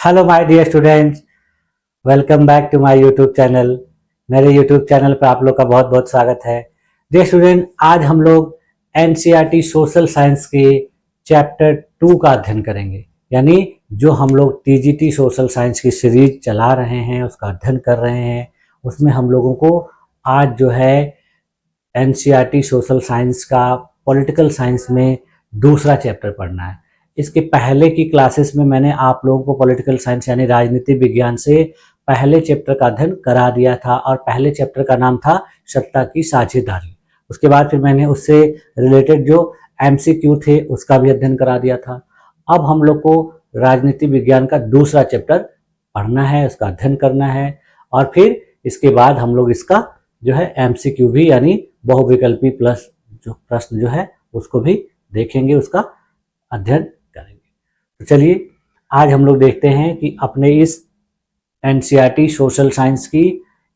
Hello my dear students, welcome back to my YouTube channel. मेरे YouTube channel पर आप लोग का बहुत बहुत स्वागत है। डियर स्टूडेंट, आज हम लोग एनसीईआरटी सोशल साइंस के चैप्टर 2 का अध्ययन करेंगे। यानी जो हम लोग टीजीटी सोशल साइंस की सीरीज चला रहे हैं, उसका अध्ययन कर रहे हैं, उसमें हम लोगों को आज जो है एनसीईआरटी सोशल साइंस का पॉलिटिकल साइंस में दूसरा चैप्टर पढ़ना है। इसके पहले की क्लासेस में मैंने आप लोगों को पॉलिटिकल साइंस यानी राजनीति विज्ञान से पहले चैप्टर का अध्ययन करा दिया था और पहले चैप्टर का नाम था सत्ता की साझेदारी। उसके बाद फिर मैंने उससे रिलेटेड जो एमसीक्यू थे उसका भी अध्ययन करा दिया था। अब हम लोग को राजनीति विज्ञान का दूसरा चैप्टर पढ़ना है, उसका अध्ययन करना है और फिर इसके बाद हम लोग इसका जो है एमसीक्यू भी यानी बहुविकल्पी प्लस जो प्रश्न जो है उसको भी देखेंगे, उसका अध्ययन करेंगे। तो चलिए आज हम लोग देखते हैं कि अपने इस एनसीईआरटी सोशल साइंस की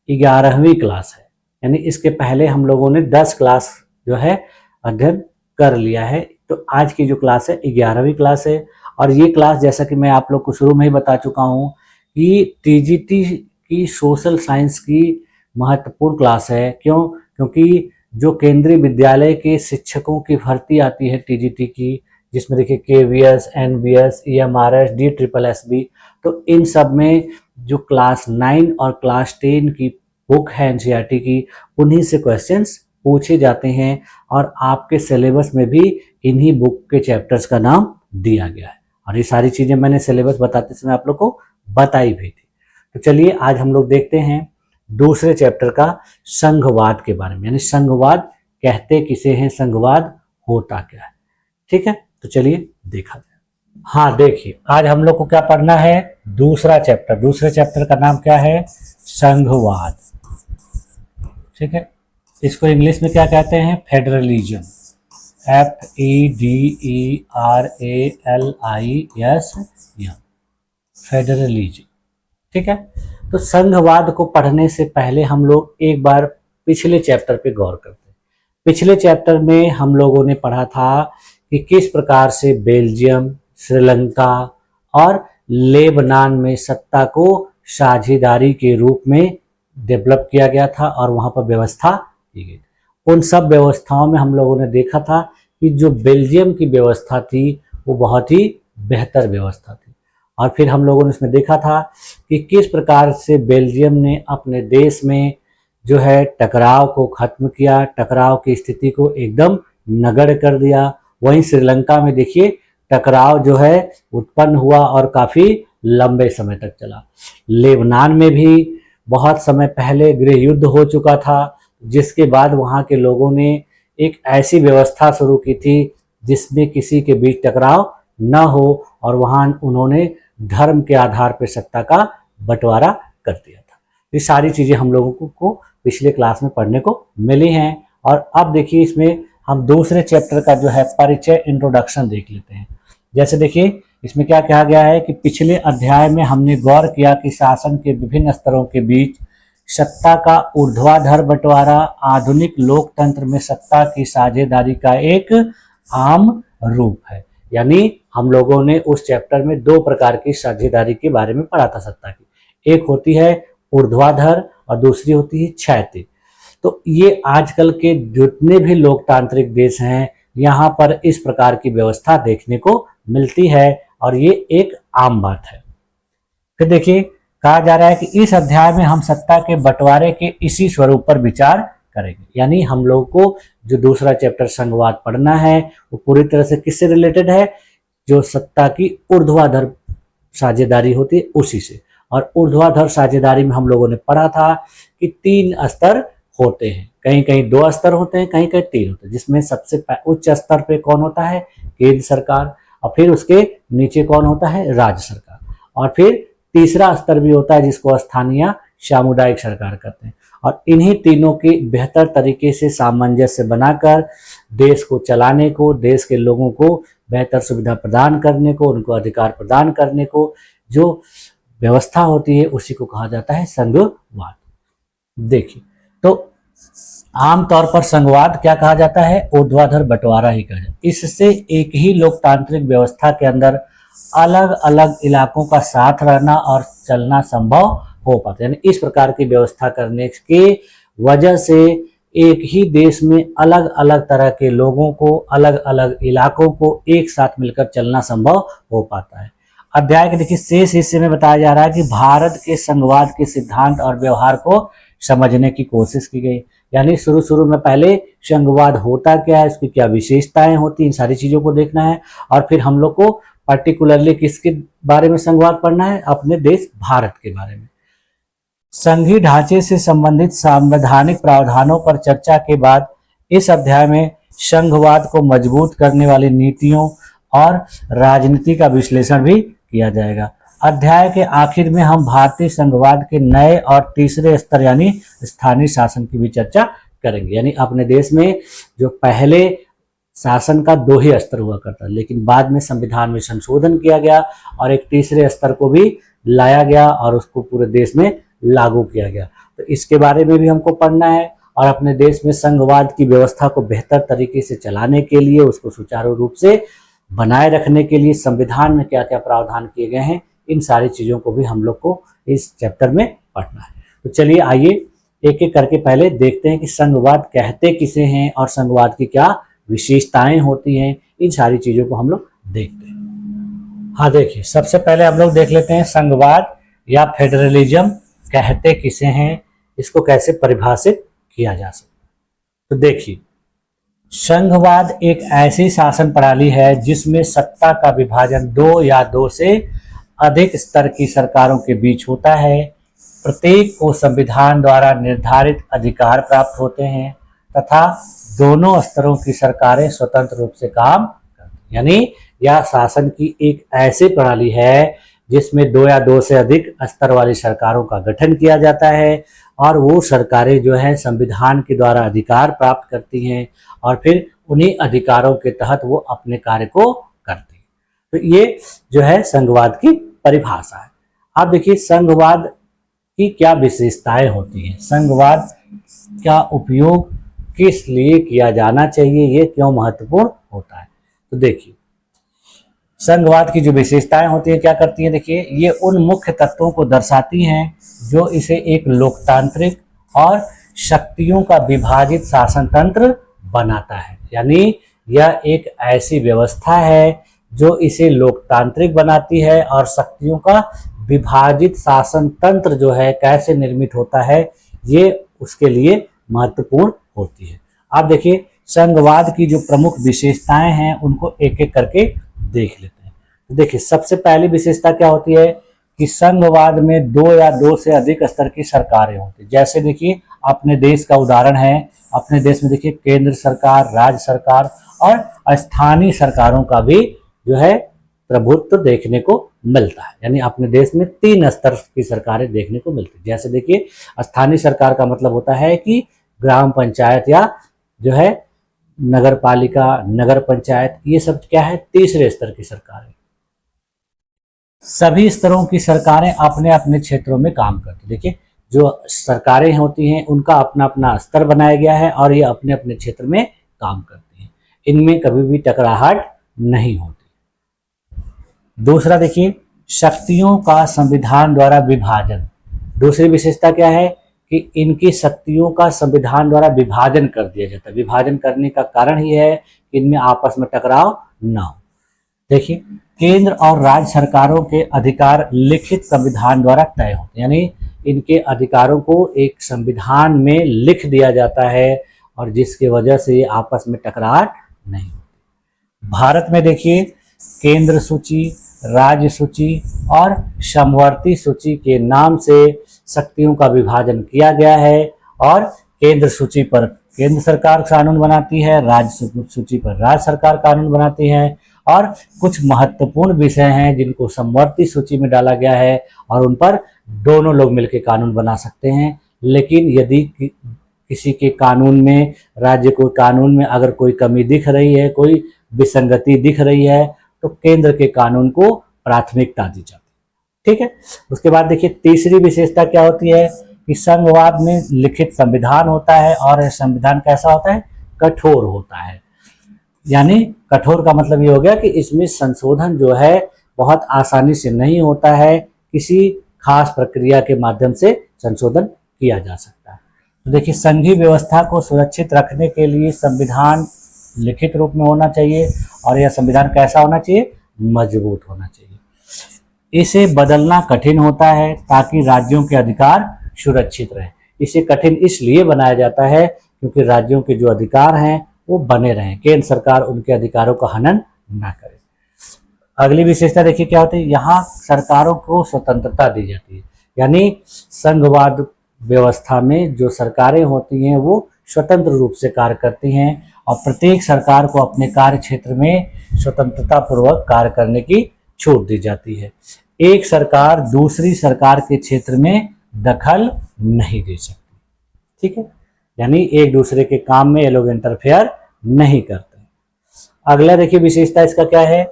11वीं क्लास है, यानी इसके पहले हम लोगों ने 10 क्लास जो है अध्ययन कर लिया है। तो आज की जो क्लास है 11वीं क्लास है और ये क्लास जैसा कि मैं आप लोग को शुरू में ही बता चुका हूँ कि टीजीटी की सोशल साइंस की महत्वपूर्ण क्लास है। क्यों? क्योंकि जो केंद्रीय विद्यालय के शिक्षकों की भर्ती आती है टीजीटी की, जिसमें देखिए केवीएस, एनवीएस, ईएमआरएस, DSSB, तो इन सब में जो क्लास 9 और क्लास 10 की बुक है एनसीईआरटी की, उन्हीं से क्वेश्चंस पूछे जाते हैं और आपके सिलेबस में भी इन्हीं बुक के चैप्टर्स का नाम दिया गया है। और ये सारी चीजें मैंने सिलेबस बताते समय आप लोग को बताई भी थी। तो चलिए आज हम लोग देखते हैं दूसरे चैप्टर का संघवाद के बारे में, यानी संघवाद कहते किसे हैं, संघवाद होता क्या है। ठीक है, तो चलिए देखा जाए। हाँ देखिए, आज हम लोग को क्या पढ़ना है, दूसरा चैप्टर। दूसरे चैप्टर का नाम क्या है, संघवाद। ठीक है, इसको इंग्लिश में क्या कहते हैं, फेडरलिज्म, FEDERALISM, फेडरलिज्म। ठीक है, तो संघवाद को पढ़ने से पहले हम लोग एक बार पिछले चैप्टर पे गौर करते हैं। पिछले चैप्टर में हम लोगों ने पढ़ा था कि किस प्रकार से बेल्जियम, श्रीलंका और लेबनान में सत्ता को साझेदारी के रूप में डेवलप किया गया था और वहां पर व्यवस्था की गई। उन सब व्यवस्थाओं में हम लोगों ने देखा था कि जो बेल्जियम की व्यवस्था थी वो बहुत ही बेहतर व्यवस्था थी। और फिर हम लोगों ने इसमें देखा था कि किस प्रकार से बेल्जियम ने अपने देश में जो है टकराव को खत्म किया, टकराव की स्थिति को एकदम नगण्य कर दिया। वहीं श्रीलंका में देखिए टकराव जो है उत्पन्न हुआ और काफी लंबे समय तक चला। लेबनान में भी बहुत समय पहले गृह युद्ध हो चुका था, जिसके बाद वहां के लोगों ने एक ऐसी व्यवस्था शुरू की थी जिसमें किसी के बीच टकराव न हो और वहां उन्होंने धर्म के आधार पर सत्ता का बंटवारा कर दिया था। ये सारी चीजें हम लोगों को पिछले क्लास में पढ़ने को मिली हैं। और अब देखिए इसमें हम दूसरे चैप्टर का जो है परिचय, इंट्रोडक्शन देख लेते हैं। जैसे देखिए इसमें क्या कहा गया है कि पिछले अध्याय में हमने गौर किया कि शासन के विभिन्न स्तरों के बीच सत्ता का ऊर्ध्वाधर बंटवारा आधुनिक लोकतंत्र में सत्ता की साझेदारी का एक आम रूप है। यानी हम लोगों ने उस चैप्टर में दो प्रकार की साझेदारी के बारे में पढ़ा था सत्ता की। एक होती है ऊर्ध्वाधर और दूसरी होती है क्षैतिज। तो ये आजकल के जितने भी लोकतांत्रिक देश हैं यहाँ पर इस प्रकार की व्यवस्था देखने को मिलती है और ये एक आम बात है। फिर देखिए कहा जा रहा है कि इस अध्याय में हम सत्ता के बंटवारे के इसी स्वरूप पर विचार करेंगे। यानी हम लोगों को जो दूसरा चैप्टर संघवाद पढ़ना है वो पूरी तरह से किससे रिलेटेड है, जो सत्ता की ऊर्ध्वाधर साझेदारी होती है उसी से। और ऊर्ध्वाधर साझेदारी में हम लोगों ने पढ़ा था कि 3 स्तर होते हैं, कहीं कहीं 2 स्तर होते हैं, कहीं कहीं 3 होते हैं, जिसमें सबसे उच्च स्तर पे कौन होता है, केंद्र सरकार, और फिर उसके नीचे कौन होता है, राज्य सरकार, और फिर तीसरा स्तर भी होता है जिसको स्थानीय सामुदायिक सरकार कहते हैं। और इन्हीं तीनों के बेहतर तरीके से सामंजस्य बनाकर देश को चलाने को, देश के लोगों को बेहतर सुविधा प्रदान करने को, उनको अधिकार प्रदान करने को जो व्यवस्था होती है उसी को कहा जाता है संघवाद। देखिए तो आमतौर पर संघवाद क्या कहा जाता है, ऊर्ध्वाधर बंटवारा ही कहा जाता है। इससे एक ही लोकतांत्रिक व्यवस्था के अंदर अलग अलग इलाकों का साथ रहना और चलना संभव हो पाता है। यानी इस प्रकार की व्यवस्था करने की वजह से एक ही देश में अलग अलग तरह के लोगों को, अलग अलग इलाकों को एक साथ मिलकर चलना संभव हो पाता है। अध्याय के देखिए शेष हिस्से में बताया जा रहा है कि भारत के संघवाद के सिद्धांत और व्यवहार को समझने की कोशिश की गई। यानी शुरू शुरू में पहले संघवाद होता क्या है, इसकी क्या विशेषताएं होती हैं, इन सारी चीजों को देखना है। और फिर हम लोग को पर्टिकुलरली किसके बारे में संघवाद पढ़ना है, अपने देश भारत के बारे में। संघीय ढांचे से संबंधित संवैधानिक प्रावधानों पर चर्चा के बाद इस अध्याय में संघवाद को मजबूत करने वाली नीतियों और राजनीति का विश्लेषण भी किया जाएगा। अध्याय के आखिर में हम भारतीय संघवाद के नए और तीसरे स्तर यानी स्थानीय शासन की भी चर्चा करेंगे। यानी अपने देश में जो पहले शासन का 2 ही स्तर हुआ करता, लेकिन बाद में संविधान में संशोधन किया गया और एक तीसरे स्तर को भी लाया गया और उसको पूरे देश में लागू किया गया। तो इसके बारे में भी हमको पढ़ना है और अपने देश में संघवाद की व्यवस्था को बेहतर तरीके से चलाने के लिए, उसको सुचारू रूप से बनाए रखने के लिए संविधान में क्या क्या प्रावधान किए गए हैं, इन सारी चीजों को भी हम लोग को इस चैप्टर में पढ़ना है। तो चलिए आइए एक एक करके पहले देखते हैं कि संघवाद कहते किसे हैं और संघवाद की क्या विशेषताएं होती हैं। इन सारी चीजों को हम लोग देखते हैं। हाँ देखिए, सबसे पहले हम लोग देख लेते हैं संघवाद या फेडरलिज्म कहते किसे हैं, इसको कैसे परिभाषित किया जा सकता। तो देखिए, संघवाद एक ऐसी शासन प्रणाली है जिसमें सत्ता का विभाजन 2 या 2 से अधिक स्तर की सरकारों के बीच होता है। प्रत्येक को संविधान द्वारा निर्धारित अधिकार प्राप्त होते हैं तथा दोनों स्तरों की सरकारें स्वतंत्र रूप से काम करती हैं। यानी यह शासन की एक ऐसी प्रणाली है जिसमें 2 या 2 से अधिक स्तर वाली सरकारों का गठन किया जाता है और वो सरकारें जो है संविधान के द्वारा अधिकार प्राप्त करती हैं और फिर उन्हीं अधिकारों के तहत वो अपने कार्य को करती हैं। तो ये जो है संघवाद की परिभाषा है। अब देखिए संघवाद की क्या विशेषताएं होती हैं, संघवाद का उपयोग किस लिए किया जाना चाहिए, ये क्यों महत्वपूर्ण होता है। तो देखिए संघवाद की जो विशेषताएं होती हैं क्या करती हैं, देखिए ये उन मुख्य तत्वों को दर्शाती हैं जो इसे एक लोकतांत्रिक और शक्तियों का विभाजित शासन तंत्र बनाता है। यानी यह एक ऐसी व्यवस्था है जो इसे लोकतांत्रिक बनाती है और शक्तियों का विभाजित शासन तंत्र जो है कैसे निर्मित होता है, ये उसके लिए महत्वपूर्ण होती है। आप देखिए संघवाद की जो प्रमुख विशेषताएं हैं उनको एक एक करके देख लेते हैं। तो देखिए सबसे पहली विशेषता क्या होती है कि संघवाद में 2 या 2 से अधिक स्तर की सरकारें होती है। जैसे देखिए अपने देश का उदाहरण है, अपने देश में देखिए केंद्र सरकार, राज्य सरकार और स्थानीय सरकारों का भी जो है प्रभुत्व देखने को मिलता है। यानी अपने देश में 3 स्तर की सरकारें देखने को मिलती है। जैसे देखिए स्थानीय सरकार का मतलब होता है कि ग्राम पंचायत या जो है नगर पालिका, नगर पंचायत, ये सब क्या है तीसरे स्तर की सरकारें। सभी स्तरों की सरकारें अपने अपने क्षेत्रों में काम करती। देखिए जो सरकारें होती हैं उनका अपना अपना स्तर बनाया गया है और ये अपने अपने क्षेत्र में काम करती हैं, इनमें कभी भी टकराहट नहीं होती। दूसरा देखिए शक्तियों का संविधान द्वारा विभाजन। दूसरी विशेषता क्या है कि इनकी शक्तियों का संविधान द्वारा विभाजन कर दिया जाता है। विभाजन करने का कारण ही है कि इनमें आपस में टकराव ना हो। देखिए केंद्र और राज्य सरकारों के अधिकार लिखित संविधान द्वारा तय होते हैं। यानी इनके अधिकारों को एक संविधान में लिख दिया जाता है और जिसकी वजह से आपस में टकराहट नहीं होती। भारत में देखिए केंद्र सूची, राज्य सूची और समवर्ती सूची के नाम से शक्तियों का विभाजन किया गया है और केंद्र सूची पर केंद्र सरकार कानून बनाती है, राज्य सूची पर राज्य सरकार कानून बनाती है और कुछ महत्वपूर्ण विषय हैं जिनको समवर्ती सूची में डाला गया है और उन पर दोनों लोग मिलकर कानून बना सकते हैं। लेकिन यदि किसी के कानून में, राज्य को कानून में अगर कोई कमी दिख रही है, कोई विसंगति दिख रही है तो केंद्र के कानून को प्राथमिकता दी जाती है। ठीक है। उसके बाद देखिए तीसरी विशेषता क्या होती है कि संघवाद में लिखित संविधान होता है और संविधान कैसा होता है, कठोर होता है। यानी कठोर का मतलब ये हो गया कि इसमें संशोधन जो है बहुत आसानी से नहीं होता है, किसी खास प्रक्रिया के माध्यम से संशोधन किया जा सकता है। तो देखिए, संघीय व्यवस्था को सुरक्षित रखने के लिए संविधान लिखित रूप में होना चाहिए, और यह संविधान कैसा होना चाहिए? मजबूत होना चाहिए। इसे बदलना कठिन होता है ताकि राज्यों के अधिकार सुरक्षित रहें। इसे कठिन इसलिए बनाया जाता है क्योंकि राज्यों के जो अधिकार हैं वो बने रहें, केंद्र सरकार उनके अधिकारों का हनन ना करे। अगली विशेषता देखिए क्या होती है, यहाँ सरकारों को स्वतंत्रता दी जाती है, यानी संघवाद व्यवस्था में जो सरकारें होती हैं वो स्वतंत्र रूप से कार्य करती हैं, और प्रत्येक सरकार को अपने कार्य क्षेत्र में स्वतंत्रता पूर्वक कार्य करने की छूट दी जाती है। एक सरकार दूसरी सरकार के क्षेत्र में दखल नहीं दे सकती, ठीक है, यानी एक दूसरे के काम में ये लोग इंटरफेयर नहीं करते। अगला देखिए विशेषता इसका क्या है,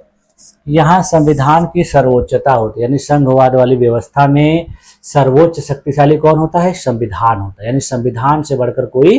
यहाँ संविधान की सर्वोच्चता होती है, यानी संघवाद वाली व्यवस्था में सर्वोच्च शक्तिशाली कौन होता है? संविधान होता है, यानी संविधान से बढ़कर कोई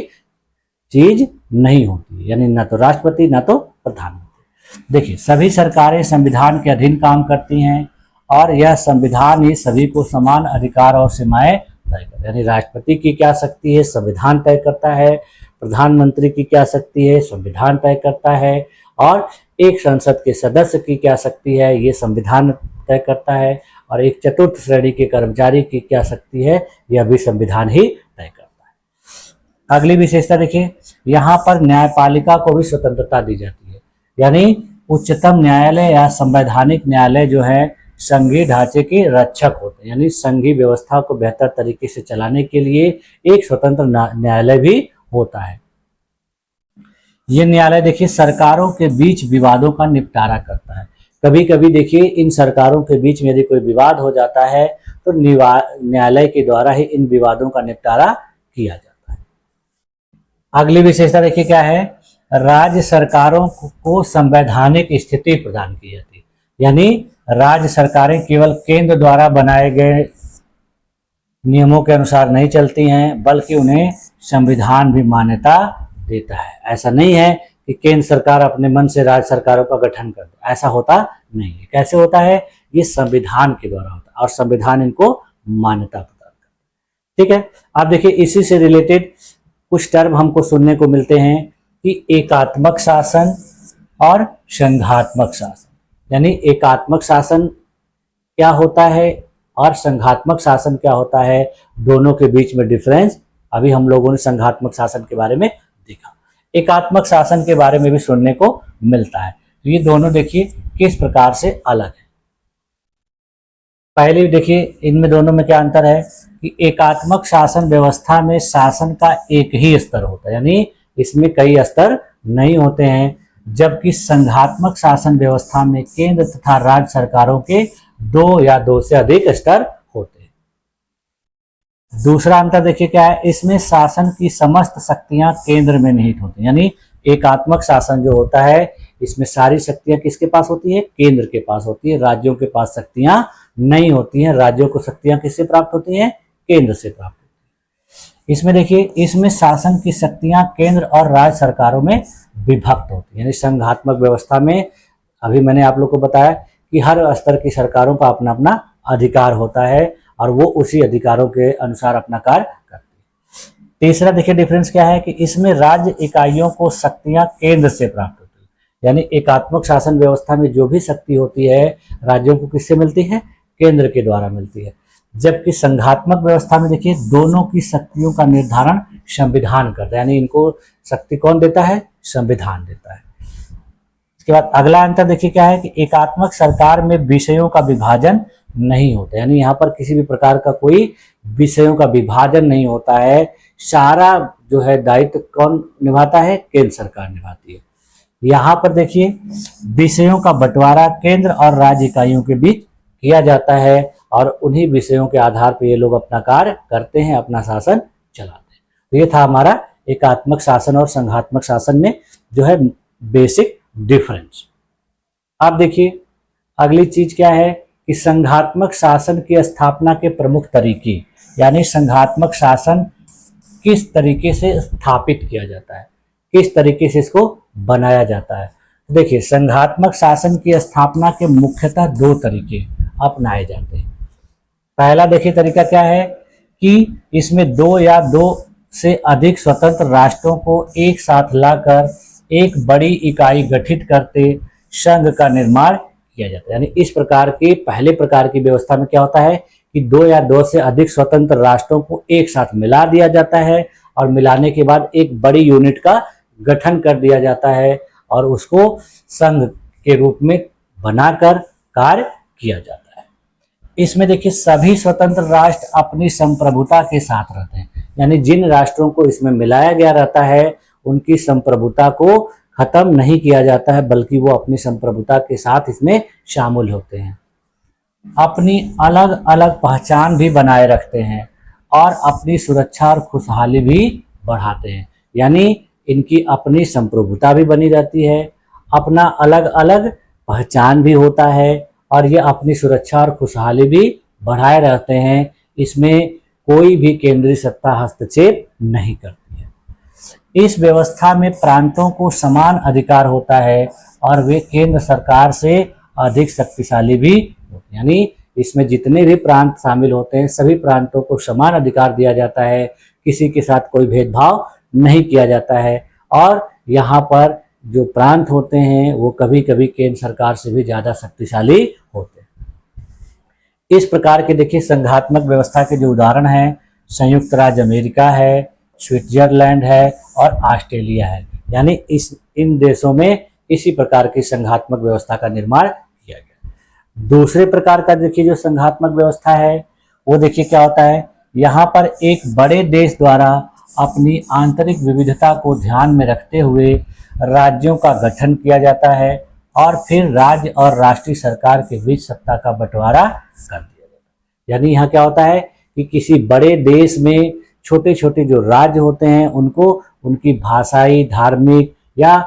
चीज नहीं होती, यानी ना तो राष्ट्रपति ना तो प्रधानमंत्री। देखिए, सभी सरकारें संविधान के अधीन काम करती हैं, और यह संविधान ही सभी को समान अधिकार और सीमाएं तय करता है, यानी राष्ट्रपति की क्या शक्ति है? संविधान तय करता है। प्रधानमंत्री की क्या शक्ति है? संविधान तय करता है। और एक संसद के सदस्य की क्या शक्ति है? ये संविधान तय करता है। और एक चतुर्थ श्रेणी के कर्मचारी की क्या शक्ति है? यह भी संविधान ही तय करता है। अगली विशेषता देखिए, यहाँ पर न्यायपालिका को भी स्वतंत्रता दी जाती है, यानी उच्चतम न्यायालय या संवैधानिक न्यायालय जो है संघीय ढांचे के रक्षक होते हैं, यानी संघीय व्यवस्था को बेहतर तरीके से चलाने के लिए एक स्वतंत्र न्यायालय भी होता है। ये न्यायालय देखिए सरकारों के बीच विवादों का निपटारा करता है। कभी कभी देखिए इन सरकारों के बीच में यदि कोई विवाद हो जाता है तो न्यायालय के द्वारा ही इन विवादों का निपटारा किया जाता है। अगली विशेषता देखिए क्या है, राज्य सरकारों को संवैधानिक स्थिति प्रदान की जाती है, यानी राज्य सरकारें केवल केंद्र द्वारा बनाए गए नियमों के अनुसार नहीं चलती हैं, बल्कि उन्हें संविधान भी मान्यता देता है। ऐसा नहीं है कि केंद्र सरकार अपने मन से राज्य सरकारों का गठन कर दे, ऐसा होता नहीं है। कैसे होता है? ये संविधान के द्वारा होता है और संविधान इनको मान्यता प्रदान करता है। ठीक है, आप देखिए इसी से रिलेटेड कुछ टर्म हमको सुनने को मिलते हैं कि एकात्मक शासन और संघात्मक शासन, यानी एकात्मक शासन क्या होता है और संघात्मक शासन क्या होता है, दोनों के बीच में डिफरेंस अभी हम लोगों ने संघात्मक शासन के बारे में देखा। एकात्मक शासन के बारे में भी सुनने को मिलता है। तो ये दोनों देखिए किस प्रकार से अलग है। पहले देखिए इनमें दोनों में क्या अंतर है कि एकात्मक शासन व्यवस्था में शासन का एक ही स्तर होता है, यानी इसमें कई स्तर नहीं होते हैं, जबकि संघात्मक शासन व्यवस्था में केंद्र तथा राज्य सरकारों के दो या दो से अधिक स्तर होते हैं। दूसरा अंतर देखिए क्या है, इसमें शासन की समस्त शक्तियां केंद्र में निहित होती हैं, यानी एकात्मक शासन जो होता है इसमें सारी शक्तियां किसके पास होती है? केंद्र के पास होती है, राज्यों के पास शक्तियां नहीं होती हैं। राज्यों को शक्तियां किससे प्राप्त होती हैं? केंद्र से प्राप्त होती हैं। इसमें देखिए इसमें शासन की शक्तियां केंद्र और राज्य सरकारों में विभक्त होती है, यानी संघात्मक व्यवस्था में अभी मैंने आप लोग को बताया कि हर स्तर की सरकारों का अपना अपना अधिकार होता है और वो उसी अधिकारों के अनुसार अपना कार्य करती है। तीसरा देखिए डिफरेंस क्या है कि इसमें राज्य इकाइयों को शक्तियां केंद्र से प्राप्त होती है, यानी एकात्मक शासन व्यवस्था में जो भी शक्ति होती है राज्यों को किससे मिलती है? केंद्र के द्वारा मिलती है। जबकि संघात्मक व्यवस्था में देखिए दोनों की शक्तियों का निर्धारण संविधान करता है, यानी इनको शक्ति कौन देता है? संविधान देता है। इसके बाद अगला अंतर देखिए क्या है कि एकात्मक सरकार में विषयों का विभाजन नहीं होता, यानी यहाँ पर किसी भी प्रकार का कोई विषयों का विभाजन नहीं होता है। सारा जो है दायित्व कौन निभाता है? केंद्र सरकार निभाती है। यहाँ पर देखिए विषयों का बंटवारा केंद्र और राज्य इकाइयों के बीच किया जाता है और उन्हीं विषयों के आधार पर ये लोग अपना कार्य करते हैं, अपना शासन चलाते हैं। तो ये था हमारा एकात्मक शासन और संघात्मक शासन में जो है बेसिक डिफरेंस। अब देखिए अगली चीज क्या है कि संघात्मक शासन की स्थापना के प्रमुख तरीके, यानी संघात्मक शासन किस तरीके से स्थापित किया जाता है, किस तरीके से इसको बनाया जाता है। देखिए, संघात्मक शासन की स्थापना के मुख्यतः दो तरीके अपनाए जाते हैं। पहला देखिए तरीका क्या है कि इसमें दो या दो से अधिक स्वतंत्र राष्ट्रों को एक साथ लाकर एक बड़ी इकाई गठित करते संघ का निर्माण किया जाता है। यानी इस प्रकार की पहले प्रकार की व्यवस्था में क्या होता है कि दो या दो से अधिक स्वतंत्र राष्ट्रों को एक साथ मिला दिया जाता है और मिलाने के बाद एक बड़ी यूनिट का गठन कर दिया जाता है और उसको संघ के रूप में बनाकर कार्य किया जाता है। इसमें देखिए सभी स्वतंत्र राष्ट्र अपनी संप्रभुता के साथ रहते हैं, यानी जिन राष्ट्रों को इसमें मिलाया गया रहता है उनकी संप्रभुता को खत्म नहीं किया जाता है, बल्कि वो अपनी संप्रभुता के साथ इसमें शामिल होते हैं। अपनी अलग अलग पहचान भी बनाए रखते हैं और अपनी सुरक्षा और खुशहाली भी बढ़ाते हैं। यानी इनकी अपनी संप्रभुता भी बनी रहती है, अपना अलग अलग पहचान भी होता है और ये अपनी सुरक्षा और खुशहाली भी बढ़ाए रहते हैं। इसमें कोई भी केंद्रीय सत्ता हस्तक्षेप नहीं करती है। इस व्यवस्था में प्रांतों को समान अधिकार होता है और वे केंद्र सरकार से अधिक शक्तिशाली भी होते हैं। यानी इसमें जितने भी प्रांत शामिल होते हैं सभी प्रांतों को समान अधिकार दिया जाता है, किसी के साथ कोई भेदभाव नहीं किया जाता है और यहाँ पर जो प्रांत होते हैं वो कभी कभी केंद्र सरकार से भी ज़्यादा शक्तिशाली होते हैं। इस प्रकार के देखिए संघात्मक व्यवस्था के जो उदाहरण हैं संयुक्त राज्य अमेरिका है, स्विट्जरलैंड है और ऑस्ट्रेलिया है। यानी इन देशों में इसी प्रकार की संघात्मक व्यवस्था का निर्माण किया गया। दूसरे प्रकार का देखिए जो संघात्मक व्यवस्था है वो देखिए क्या होता है, यहाँ पर एक बड़े देश द्वारा अपनी आंतरिक विविधता को ध्यान में रखते हुए राज्यों का गठन किया जाता है और फिर राज्य और राष्ट्रीय सरकार के बीच सत्ता का बंटवारा कर दिया जाता है। यानी यहाँ क्या होता है कि किसी बड़े देश में छोटे छोटे जो राज्य होते हैं उनको उनकी भाषाई, धार्मिक या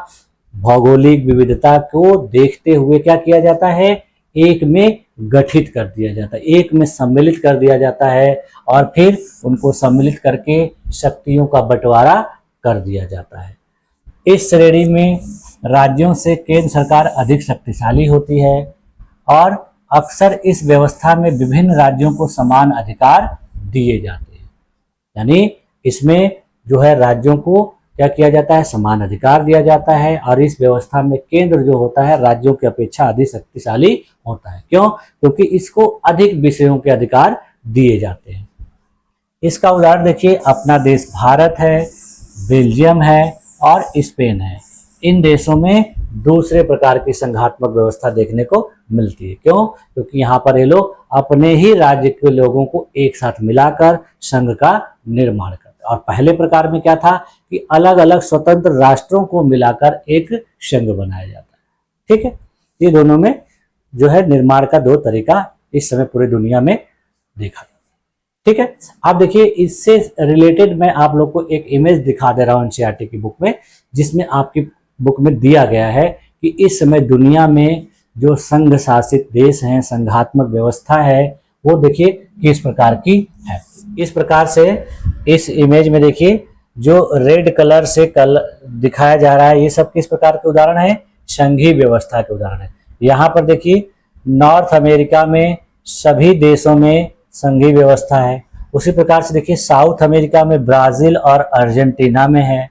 भौगोलिक विविधता को देखते हुए क्या किया जाता है, एक में गठित कर दिया जाता है, एक में सम्मिलित कर दिया जाता है और फिर उनको सम्मिलित करके शक्तियों का बंटवारा कर दिया जाता है। इस श्रेणी में राज्यों से केंद्र सरकार अधिक शक्तिशाली होती है और अक्सर इस व्यवस्था में विभिन्न राज्यों को समान अधिकार दिए जाते हैं। यानी इसमें जो है राज्यों को क्या किया जाता है, समान अधिकार दिया जाता है और इस व्यवस्था में केंद्र जो होता है राज्यों की अपेक्षा अधिक शक्तिशाली होता है। क्यों? क्योंकि इसको अधिक विषयों के अधिकार दिए जाते हैं। इसका उदाहरण देखिए, अपना देश भारत है, बेल्जियम है और स्पेन है। इन देशों में दूसरे प्रकार की संघात्मक व्यवस्था देखने को मिलती है। क्यों? क्योंकि यहाँ पर ये लोग अपने ही राज्य के लोगों को एक साथ मिलाकर संघ का निर्माण करते हैं। और पहले प्रकार में क्या था कि अलग अलग स्वतंत्र राष्ट्रों को मिलाकर एक संघ बनाया जाता है। ठीक है, ये दोनों में जो है निर्माण का दो तरीका इस समय पूरी दुनिया में देखा। ठीक है, आप देखिए इससे रिलेटेड मैं आप लोग को एक इमेज दिखा दे रहा हूं एनसीईआरटी की बुक में, जिसमें आपकी बुक में दिया गया है कि इस समय दुनिया में जो संघ शासित देश हैं, संघात्मक व्यवस्था है, वो देखिए किस प्रकार की है। इस प्रकार से इस इमेज में देखिए जो रेड कलर से दिखाया जा रहा है, ये सब किस प्रकार के उदाहरण है, संघीय व्यवस्था के उदाहरण है। यहाँ पर देखिए नॉर्थ अमेरिका में सभी देशों में संघीय व्यवस्था है। उसी प्रकार से देखिए साउथ अमेरिका में ब्राजील और अर्जेंटीना में है।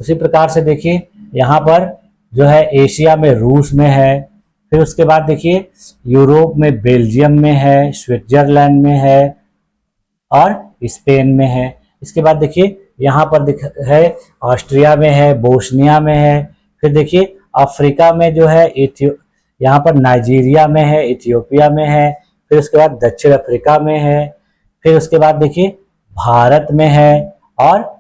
उसी प्रकार से देखिए यहाँ पर जो है एशिया में रूस में है। फिर उसके बाद देखिए यूरोप में बेल्जियम में है, स्विट्जरलैंड में है और स्पेन में है। इसके बाद देखिए यहाँ पर है ऑस्ट्रिया में है, बोस्निया में है। फिर देखिए अफ्रीका में जो है यहाँ पर नाइजीरिया में है, इथियोपिया में है। फिर उसके बाद दक्षिण अफ्रीका में है। फिर उसके बाद देखिए भारत में है और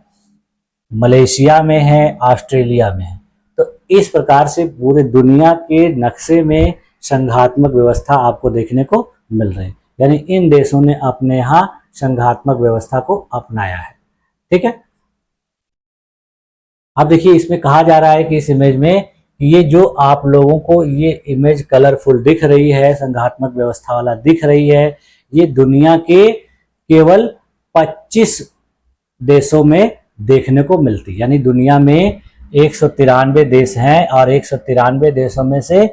मलेशिया में है, ऑस्ट्रेलिया में है। तो इस प्रकार से पूरे दुनिया के नक्शे में संघात्मक व्यवस्था आपको देखने को मिल रही है। यानी इन देशों ने अपने यहाँ संघात्मक व्यवस्था को अपनाया है। ठीक है, अब देखिए इसमें कहा जा रहा है कि इस इमेज में ये जो आप लोगों को ये इमेज कलरफुल दिख रही है, संघात्मक व्यवस्था वाला दिख रही है, ये दुनिया के केवल 25 देशों में देखने को मिलती है। यानी दुनिया में 193 देश हैं और 193 देशों में से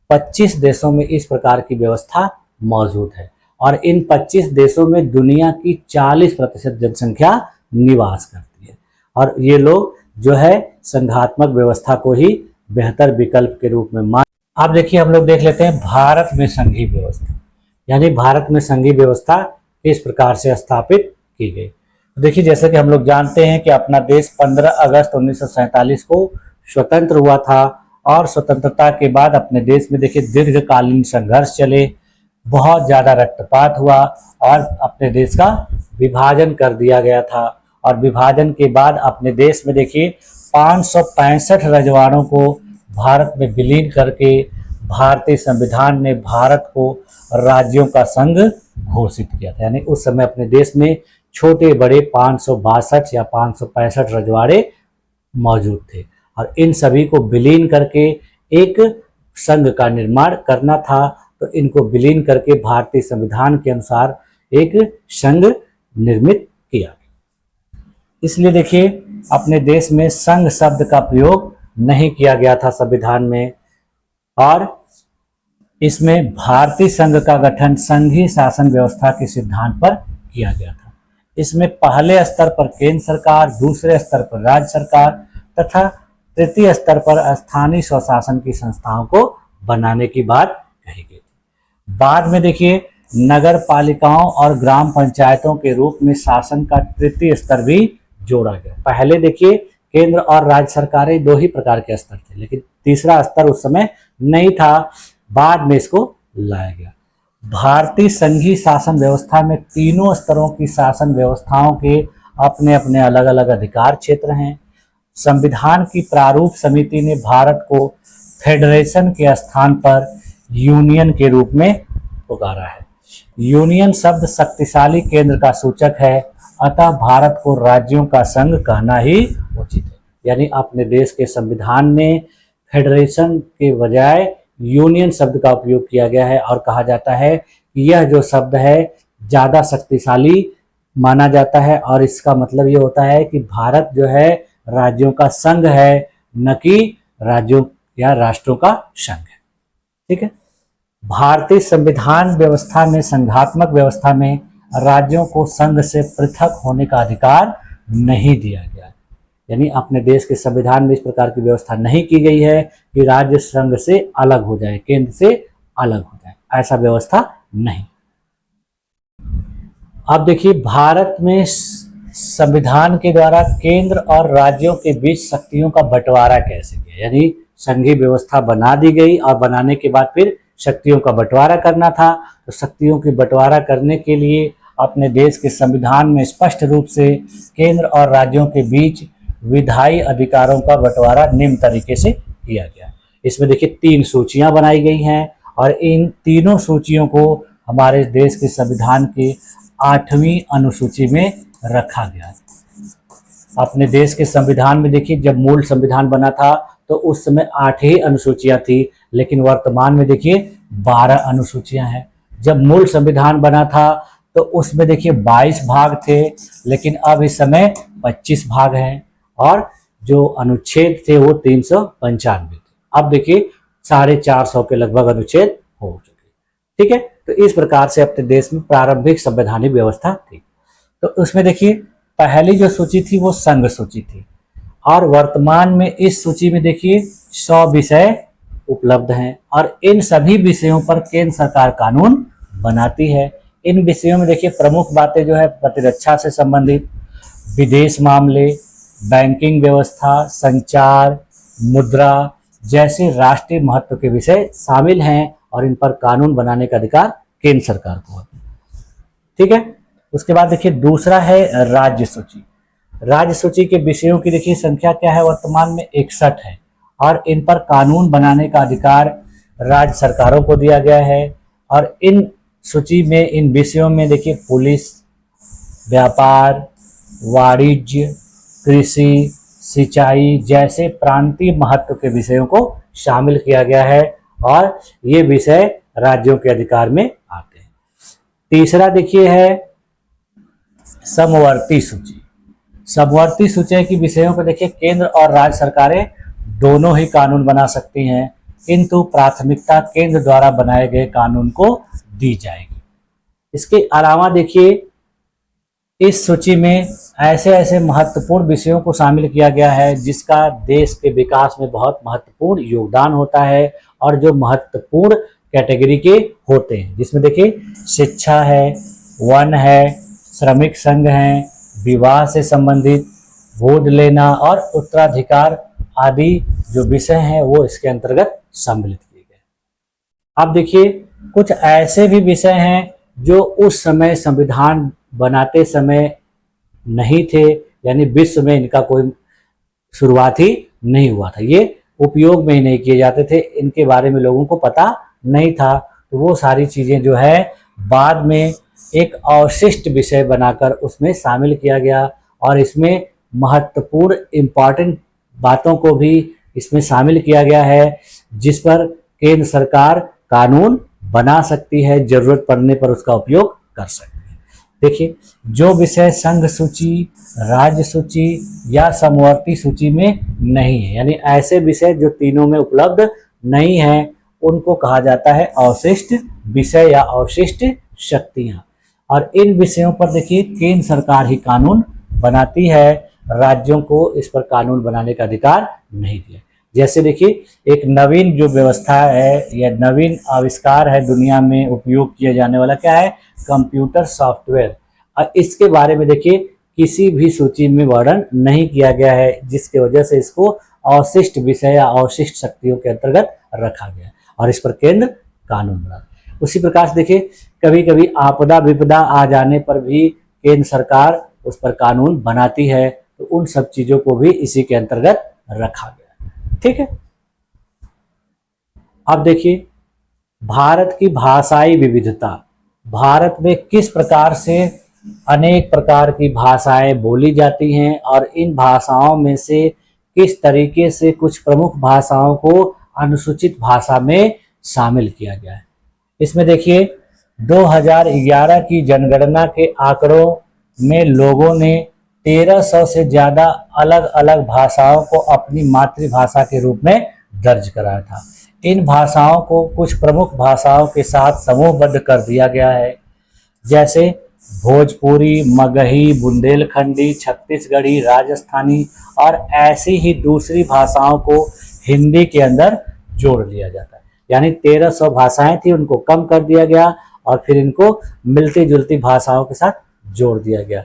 25 देशों में इस प्रकार की व्यवस्था मौजूद है और इन 25 देशों में दुनिया की 40% जनसंख्या निवास करती है और ये लोग जो है संघात्मक व्यवस्था को ही बेहतर विकल्प के रूप में मान। अब देखिए हम लोग देख लेते हैं भारत में संघीय व्यवस्था, यानी भारत में संघीय व्यवस्था किस प्रकार से स्थापित की गई। देखिए जैसे कि हम लोग जानते हैं कि अपना देश 15 अगस्त 1947 को स्वतंत्र हुआ था और स्वतंत्रता के बाद अपने देश में देखिए दीर्घकालीन संघर्ष चले, बहुत ज़्यादा रक्तपात हुआ और अपने देश का विभाजन कर दिया गया था और विभाजन के बाद अपने देश में देखिए 565 रजवाड़ों को भारत में विलीन करके भारतीय संविधान ने भारत को राज्यों का संघ घोषित किया था। यानी उस समय अपने देश में छोटे बड़े 562 या 565 रजवाड़े मौजूद थे और इन सभी को विलीन करके एक संघ का निर्माण करना था। तो इनको विलीन करके भारतीय संविधान के अनुसार एक संघ निर्मित किया। इसलिए देखिए अपने देश में संघ शब्द का प्रयोग नहीं किया गया था संविधान में और इसमें भारतीय संघ का गठन संघीय शासन व्यवस्था के सिद्धांत पर किया गया था। इसमें पहले स्तर पर केंद्र सरकार, दूसरे स्तर पर राज्य सरकार तथा तृतीय स्तर पर स्थानीय स्वशासन की संस्थाओं को बनाने की बात कही गई थी। बाद में देखिए नगर पालिकाओं और ग्राम पंचायतों के रूप में शासन का तृतीय स्तर भी जोड़ा गया। पहले देखिए केंद्र और राज्य सरकारें दो ही प्रकार के स्तर थे, लेकिन तीसरा स्तर उस समय नहीं था, बाद में इसको लाया गया। भारतीय संघीय शासन व्यवस्था में तीनों स्तरों की शासन व्यवस्थाओं के अपने अपने अलग अलग अधिकार क्षेत्र हैं। संविधान की प्रारूप समिति ने भारत को फेडरेशन के स्थान पर यूनियन के रूप में पुकारा है। यूनियन शब्द शक्तिशाली केंद्र का सूचक है, अतः भारत को राज्यों का संघ कहना ही उचित है। यानी अपने देश के संविधान में फेडरेशन के बजाय यूनियन शब्द का उपयोग किया गया है और कहा जाता है कि यह जो शब्द है ज़्यादा शक्तिशाली माना जाता है और इसका मतलब ये होता है कि भारत जो है राज्यों का संघ है, न कि राज्यों या राष्ट्रों का संघ है। ठीक है। भारतीय संविधान व्यवस्था में संघात्मक व्यवस्था में राज्यों को संघ से पृथक होने का अधिकार नहीं दिया गया है। यानी अपने देश के संविधान में इस प्रकार की व्यवस्था नहीं की गई है कि राज्य संघ से अलग हो जाए, केंद्र से अलग हो जाए, ऐसा व्यवस्था नहीं। अब देखिए भारत में संविधान के द्वारा केंद्र और राज्यों के बीच शक्तियों का बंटवारा कैसे किया। यानी संघीय व्यवस्था बना दी गई और बनाने के बाद फिर शक्तियों का बंटवारा करना था। तो शक्तियों की बंटवारा करने के लिए अपने देश के संविधान में स्पष्ट रूप से केंद्र और राज्यों के बीच विधायी अधिकारों का बंटवारा निम्न तरीके से किया गया। इसमें देखिए 3 सूचियां बनाई गई हैं और इन तीनों सूचियों को हमारे देश के संविधान की 8वीं अनुसूची में रखा गया है। अपने देश के संविधान में देखिए जब मूल संविधान बना था तो उस समय 8 ही अनुसूचियां थी, लेकिन वर्तमान में देखिए 12 अनुसूचियां हैं। जब मूल संविधान बना था तो उसमें देखिए 22 भाग थे, लेकिन अब इस समय 25 भाग हैं और जो अनुच्छेद थे वो 395 थे। अब देखिए 450 के लगभग अनुच्छेद हो चुके। ठीक है। तो इस प्रकार से अपने देश में प्रारंभिक संवैधानिक व्यवस्था थी। तो उसमें देखिए पहली जो सूची थी वो संघ सूची थी और वर्तमान में इस सूची में देखिए 100 विषय उपलब्ध हैं और इन सभी विषयों पर केंद्र सरकार कानून बनाती है। इन विषयों में देखिए प्रमुख बातें जो है प्रतिरक्षा से संबंधित, विदेश मामले, बैंकिंग व्यवस्था, संचार, मुद्रा जैसे राष्ट्रीय महत्व के विषय शामिल हैं और इन पर कानून बनाने का अधिकार केंद्र सरकार को होता है। ठीक है। उसके बाद देखिए दूसरा है राज्य सूची। राज्य सूची के विषयों की देखिए संख्या क्या है, वर्तमान में 61 है और इन पर कानून बनाने का अधिकार राज्य सरकारों को दिया गया है। और इन सूची में इन विषयों में देखिए पुलिस, व्यापार, वाणिज्य, कृषि, सिंचाई जैसे प्रांतीय महत्व के विषयों को शामिल किया गया है और ये विषय राज्यों के अधिकार में आते हैं। तीसरा देखिए है समवर्ती सूची। समवर्ती सूची की विषयों को देखिए केंद्र और राज्य सरकारें दोनों ही कानून बना सकती हैं, किंतु प्राथमिकता केंद्र द्वारा बनाए गए कानून को दी जाएगी। इसके अलावा देखिए इस सूची में ऐसे ऐसे महत्वपूर्ण विषयों को शामिल किया गया है जिसका देश के विकास में बहुत महत्वपूर्ण योगदान होता है और जो महत्वपूर्ण कैटेगरी के होते हैं, जिसमें देखिए शिक्षा है, वन है, श्रमिक संघ है, विवाह से संबंधित, गोद लेना और उत्तराधिकार आदि जो विषय हैं वो इसके अंतर्गत सम्मिलित किए गए। अब देखिए कुछ ऐसे भी विषय हैं जो उस समय संविधान बनाते समय नहीं थे, यानी विश्व में इनका कोई शुरुआत ही नहीं हुआ था, ये उपयोग में ही नहीं किए जाते थे, इनके बारे में लोगों को पता नहीं था। तो वो सारी चीज़ें जो है बाद में एक अवशिष्ट विषय बनाकर उसमें शामिल किया गया और इसमें महत्वपूर्ण इम्पॉर्टेंट बातों को भी इसमें शामिल किया गया है जिस पर केंद्र सरकार कानून बना सकती है, जरूरत पड़ने पर उसका उपयोग कर सकती है। देखिए जो विषय संघ सूची, राज्य सूची या समवर्ती सूची में नहीं है, यानी ऐसे विषय जो तीनों में उपलब्ध नहीं है, उनको कहा जाता है अवशिष्ट विषय या अवशिष्ट शक्तियां। और इन विषयों पर देखिए केंद्र सरकार ही कानून बनाती है, राज्यों को इस पर कानून बनाने का अधिकार नहीं दिया। जैसे देखिए एक नवीन जो व्यवस्था है या नवीन आविष्कार है दुनिया में उपयोग किया जाने वाला, क्या है? Computer software. और इसके बारे में देखिए किसी भी सूची में वर्णन नहीं किया गया है, जिसकी वजह से इसको अवशिष्ट विषय या अवशिष्ट शक्तियों के अंतर्गत रखा गया और इस पर केंद्र कानून बना। उसी प्रकार से देखिए कभी कभी आपदा विपदा आ जाने पर भी केंद्र सरकार उस पर कानून बनाती है, तो उन सब चीजों को भी इसी के अंतर्गत रखा गया। ठीक है, अब देखिए भारत की भाषाई विविधता। भारत में किस प्रकार से अनेक प्रकार की भाषाएं बोली जाती हैं और इन भाषाओं में से किस तरीके से कुछ प्रमुख भाषाओं को अनुसूचित भाषा में शामिल किया गया है। इसमें देखिए 2011 की जनगणना के आंकड़ों में लोगों ने 1300 से ज्यादा अलग अलग भाषाओं को अपनी मातृभाषा के रूप में दर्ज कराया था। इन भाषाओं को कुछ प्रमुख भाषाओं के साथ समूहबद्ध कर दिया गया है, जैसे भोजपुरी, मगही, बुंदेलखंडी, छत्तीसगढ़ी, राजस्थानी और ऐसी ही दूसरी भाषाओं को हिंदी के अंदर जोड़ लिया जाता है। यानी 1300 भाषाएं थी, उनको कम कर दिया गया और फिर इनको मिलती जुलती भाषाओं के साथ जोड़ दिया गया।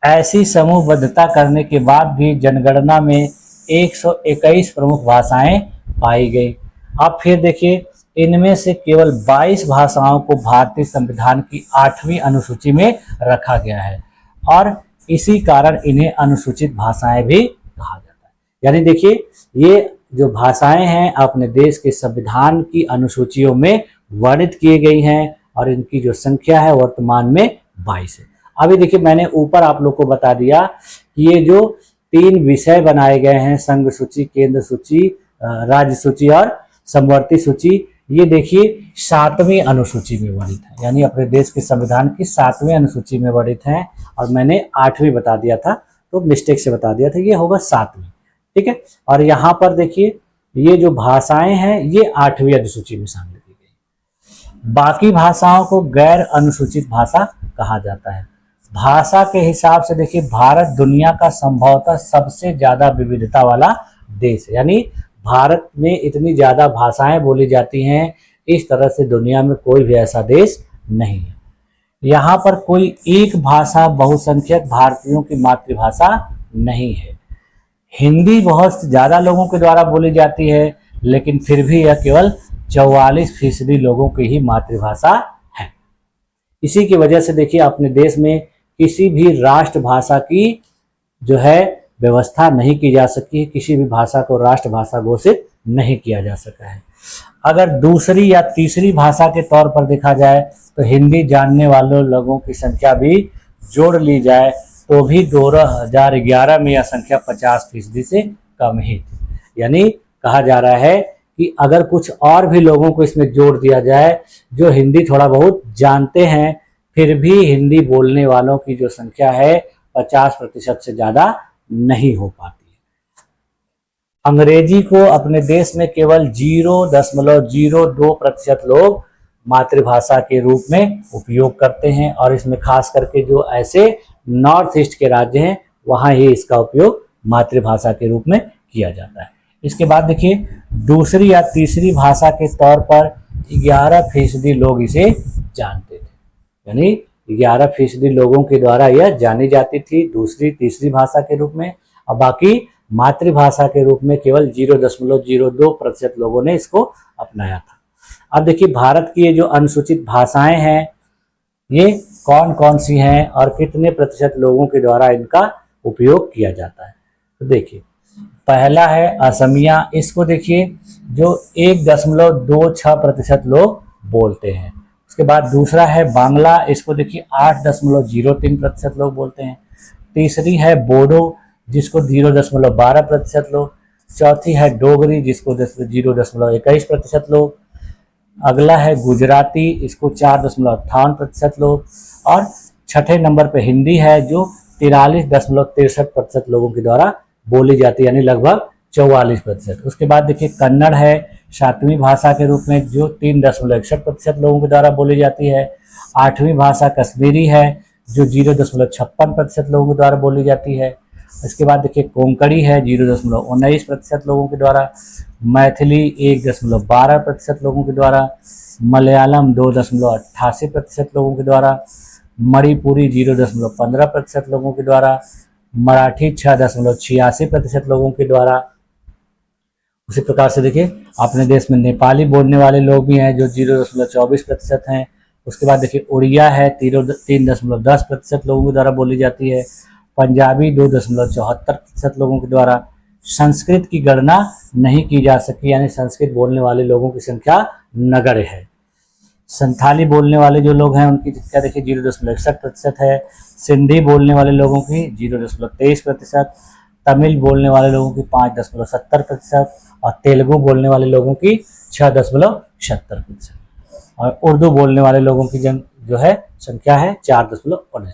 ऐसी समूहबद्धता करने के बाद भी जनगणना में 121 प्रमुख भाषाएं पाई गई। अब फिर देखिए इनमें से केवल 22 भाषाओं को भारतीय संविधान की 8वीं अनुसूची में रखा गया है और इसी कारण इन्हें अनुसूचित भाषाएं भी कहा जाता है। यानी देखिए ये जो भाषाएं हैं अपने देश के संविधान की अनुसूचियों में वर्णित की गई हैं और इनकी जो संख्या है वर्तमान में 22 है। अभी देखिए मैंने ऊपर आप लोग को बता दिया कि ये जो 3 विषय बनाए गए हैं, संघ सूची, केंद्र सूची, राज्य सूची और समवर्ती सूची, ये देखिए 7वीं अनुसूची में वर्णित है, यानी अपने देश के संविधान की 7वीं अनुसूची में वर्णित है और मैंने 8वीं बता दिया था, तो मिस्टेक से बता दिया था, ये होगा 7वीं। ठीक है, और यहाँ पर देखिए ये जो भाषाएं हैं ये 8वीं अनुसूची में शामिल की गई। बाकी भाषाओं को गैर अनुसूचित भाषा कहा जाता है। भाषा के हिसाब से देखिए भारत दुनिया का संभवतः सबसे ज्यादा विविधता वाला देश है, यानी भारत में इतनी ज्यादा भाषाएं बोली जाती हैं, इस तरह से दुनिया में कोई भी ऐसा देश नहीं है। यहाँ पर कोई एक भाषा बहुसंख्यक भारतीयों की मातृभाषा नहीं है। हिंदी बहुत ज्यादा लोगों के द्वारा बोली जाती है, लेकिन फिर भी यह केवल 44% लोगों की ही मातृभाषा है। इसी की वजह से देखिए अपने देश में किसी भी राष्ट्रभाषा की जो है व्यवस्था नहीं की जा सकी है, किसी भी भाषा को राष्ट्रभाषा घोषित नहीं किया जा सका है। अगर दूसरी या तीसरी भाषा के तौर पर देखा जाए तो हिंदी जानने वालों लोगों की संख्या भी जोड़ ली जाए तो भी 2011 में यह संख्या 50% से कम ही थी। यानी कहा जा रहा है कि अगर कुछ और भी लोगों को इसमें जोड़ दिया जाए जो हिंदी थोड़ा बहुत जानते हैं, फिर भी हिंदी बोलने वालों की जो संख्या है 50% से ज़्यादा नहीं हो पाती है। अंग्रेजी को अपने देश में केवल 0.02% लोग मातृभाषा के रूप में उपयोग करते हैं, और इसमें खास करके जो ऐसे नॉर्थ ईस्ट के राज्य हैं वहाँ ही इसका उपयोग मातृभाषा के रूप में किया जाता है। इसके बाद देखिए, दूसरी या तीसरी भाषा के तौर पर 11% लोग इसे जानते थे, यानी 11% लोगों के द्वारा यह जानी जाती थी दूसरी तीसरी भाषा के रूप में, और बाकी मातृभाषा के रूप में केवल 0.02% लोगों ने इसको अपनाया था। अब देखिए, भारत की ये जो अनुसूचित भाषाएं हैं ये कौन कौन सी हैं और कितने प्रतिशत लोगों के द्वारा इनका उपयोग किया जाता है। तो देखिए, पहला है असमिया। इसको देखिए, जो 1.26% लोग बोलते हैं। उसके बाद दूसरा है बांग्ला। इसको देखिए 8.03% लोग बोलते हैं। तीसरी है बोडो, जिसको 0.12% लोग। चौथी है डोगरी, जिसको 0.21% लोग। अगला है गुजराती, इसको 4.58% लोग। और छठे नंबर पे हिंदी है, जो 43.63% लोगों के द्वारा बोली जाती है, यानी लगभग 44%। उसके बाद देखिए कन्नड़ है 7वीं भाषा के रूप में, जो 3.61% लोगों के द्वारा बोली जाती है। 8वीं भाषा कश्मीरी है, जो 0.56% लोगों के द्वारा बोली जाती है। इसके बाद देखिए कोंकणी है 0.19% लोगों के द्वारा। मैथिली 1.12% लोगों के द्वारा। मलयालम 2.88% लोगों के द्वारा। मणिपुरी 0.15% लोगों के द्वारा। मराठी 6.86% लोगों के द्वारा। उसी प्रकार से देखिए अपने देश में नेपाली बोलने वाले लोग भी हैं, जो 0.24% हैं। उसके बाद देखिए उड़िया है 3.10% लोगों के द्वारा बोली जाती है। पंजाबी 2.74% लोगों के द्वारा। संस्कृत की गणना नहीं की जा सकी, यानी संस्कृत बोलने वाले लोगों की संख्या नगण्य है। संथाली बोलने वाले जो लोग हैं उनकी संख्या देखिए 0.61% है। सिंधी बोलने वाले लोगों की 0.23%। तमिल बोलने वाले लोगों की 5.70% और तेलुगु बोलने वाले लोगों की 6.76%। और उर्दू बोलने वाले लोगों की जो है संख्या है 4.19।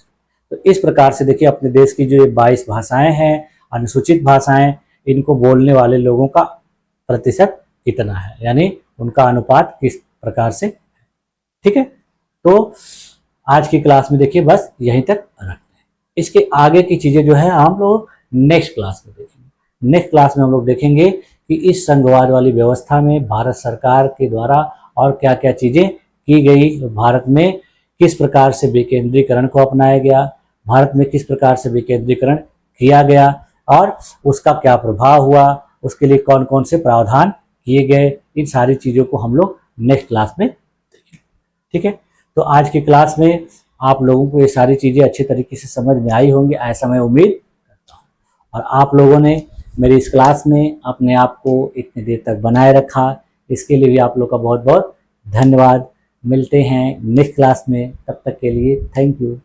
तो इस प्रकार से देखिए अपने देश की जो ये 22 भाषाएं हैं, अनुसूचित भाषाएं, इनको बोलने वाले लोगों का प्रतिशत कितना है, यानी उनका अनुपात किस प्रकार से। ठीक है, तो आज की क्लास में देखिए बस यहीं तक रखते हैं। इसके आगे की चीजें जो है हम लोग नेक्स्ट क्लास में देखेंगे। नेक्स्ट क्लास में हम लोग देखेंगे कि इस संघवाद वाली व्यवस्था में भारत सरकार के द्वारा और क्या क्या चीजें की गई, भारत में किस प्रकार से विकेंद्रीकरण को अपनाया गया, भारत में किस प्रकार से विकेंद्रीकरण किया गया और उसका क्या प्रभाव हुआ, उसके लिए कौन कौन से प्रावधान किए गए, इन सारी चीज़ों को हम लोग नेक्स्ट क्लास में देखेंगे। ठीक है, तो आज की क्लास में आप लोगों को ये सारी चीज़ें अच्छी तरीके से समझ में आई होंगी, ऐसा मैं उम्मीद करता हूँ। और आप लोगों ने मेरी इस क्लास में अपने आप को इतनी देर तक बनाए रखा, इसके लिए भी आप लोग का बहुत बहुत धन्यवाद। मिलते हैं नेक्स्ट क्लास में, तब तक के लिए थैंक यू।